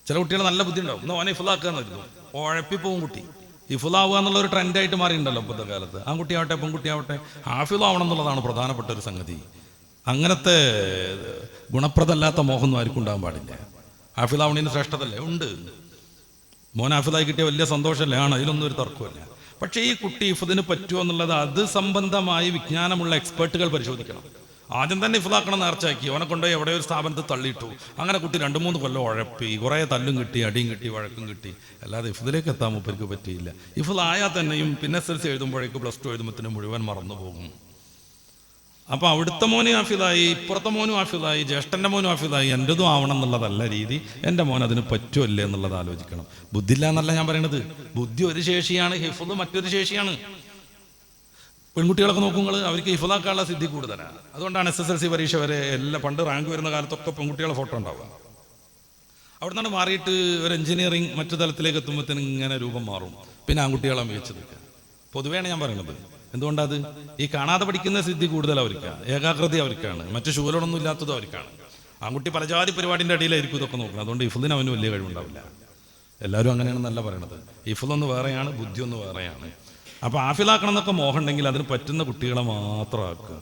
ചില കുട്ടികൾ നല്ല ബുദ്ധി ഉണ്ടാവും, എന്നാൽ ഓനെ ഹിഫ്ളാക്കാന്ന് കരുതും, ഉഴപ്പിപ്പോവും കുട്ടി. ഹിഫ്ളാവുക എന്നുള്ളൊരു ട്രെൻഡായിട്ട് മാറിയിട്ടുണ്ടല്ലോ ഇപ്പോഴത്തെ കാലത്ത്. ആൺകുട്ടിയാവട്ടെ പെൺകുട്ടിയാവട്ടെ ഹാഫിളാവണം എന്നുള്ളതാണ് പ്രധാനപ്പെട്ട ഒരു സംഗതി. അങ്ങനത്തെ ഗുണപ്രദമല്ലാത്ത മോഹമൊന്നും ആർക്കും ഉണ്ടാകാൻ പാടില്ല. ഹാഫിളാവണീന് ശ്രേഷ്ഠതല്ലേ ഉണ്ട്. മോൻ ഹാഫിളായി കിട്ടിയ വലിയ സന്തോഷമല്ലേ, ആണ്, അതിലൊന്നും ഒരു തർക്കമില്ല. പക്ഷേ ഈ കുട്ടി ഹിഫ്ദിന് പറ്റുമോ എന്നുള്ളത് അത് സംബന്ധമായി വിജ്ഞാനമുള്ള എക്സ്പേർട്ടുകൾ പരിശോധിക്കണം. ആദ്യം തന്നെ ഹിഫ്ളാക്കണം നേർച്ചയാക്കി ഓനെ കൊണ്ടുപോയി എവിടെ ഒരു സ്ഥാപനത്തിൽ തള്ളിയിട്ടു. അങ്ങനെ കുട്ടി 2-3 കൊല്ലം ഉഴപ്പി, കുറേ തല്ലും കിട്ടി, അടിയും കിട്ടി, വഴക്കും കിട്ടി. അല്ലാതെ ഹിഫ്ദിലേക്ക് എത്താൻ മൂപ്പർക്ക് പറ്റിയില്ല. ഹിഫ്ളായാൽ തന്നെയും പിന്നെ SSLC എഴുതുമ്പോഴേക്ക് +2 എഴുതുമ്പോഴത്തേനും മുഴുവൻ മറന്നു പോകും. അപ്പോൾ അവിടുത്തെ മോന് ഹാഫിളായി, ഇപ്പുറത്തെ മോനും ഹാഫിളായി, ജ്യേഷ്ഠൻ്റെ മോനും ഹാഫിളായി, എൻ്റെതും ആവണം എന്നുള്ളതല്ല രീതി. എൻ്റെ മോൻ അതിന് പറ്റുമല്ലേ എന്നുള്ളത് ആലോചിക്കണം. ബുദ്ധിയില്ല എന്നല്ല ഞാൻ പറയണത്. ബുദ്ധി ഒരു ശേഷിയാണ്, ഹിഫ്ള് മറ്റൊരു ശേഷിയാണ്. പെൺകുട്ടികളൊക്കെ നോക്കുമ്പോൾ അവർക്ക് ഹിഫ്ളാക്കാനുള്ള സിദ്ധി കൂടുതലാണ്. അതുകൊണ്ടാണ് SSLC പരീക്ഷ വരെ പണ്ട് റാങ്ക് വരുന്ന കാലത്തൊക്കെ പെൺകുട്ടികളെ ഫോട്ടോ ഉണ്ടാവുക. അവിടെ നിന്നാണ് മാറിയിട്ട് ഒരു എഞ്ചിനീയറിങ് മറ്റു തലത്തിലേക്ക് എത്തുമ്പോഴത്തേനും ഇങ്ങനെ രൂപം മാറും. പിന്നെ ആൺകുട്ടികളെ മികച്ചു നിൽക്കുക. പൊതുവെയാണ് ഞാൻ പറയുന്നത്. എന്തുകൊണ്ടത്? ഈ കാണാതെ പഠിക്കുന്ന സിദ്ധി കൂടുതൽ അവർക്കാണ്, ഏകാഗ്രത അവർക്കാണ്, മറ്റു ശൂലമൊന്നും ഇല്ലാത്തതും അവർക്കാണ്. ആൺകുട്ടി പലജാതി പരിപാടിൻ്റെ അടിയിലായിരിക്കും ഇതൊക്കെ നോക്കുന്നത്. അതുകൊണ്ട് ഹിഫ്ളിന് അവന് വലിയ കഴിവുണ്ടാവില്ല. എല്ലാവരും അങ്ങനെയാണെന്നല്ല പറയണത്. ഹിഫ്ളൊന്ന് വേറെയാണ്, ബുദ്ധി ഒന്ന് വേറെയാണ്. അപ്പോൾ ഹാഫിളാക്കണം എന്നൊക്കെ മോഹം ഉണ്ടെങ്കിൽ അതിന് പറ്റുന്ന കുട്ടികളെ മാത്രം ആക്കുക.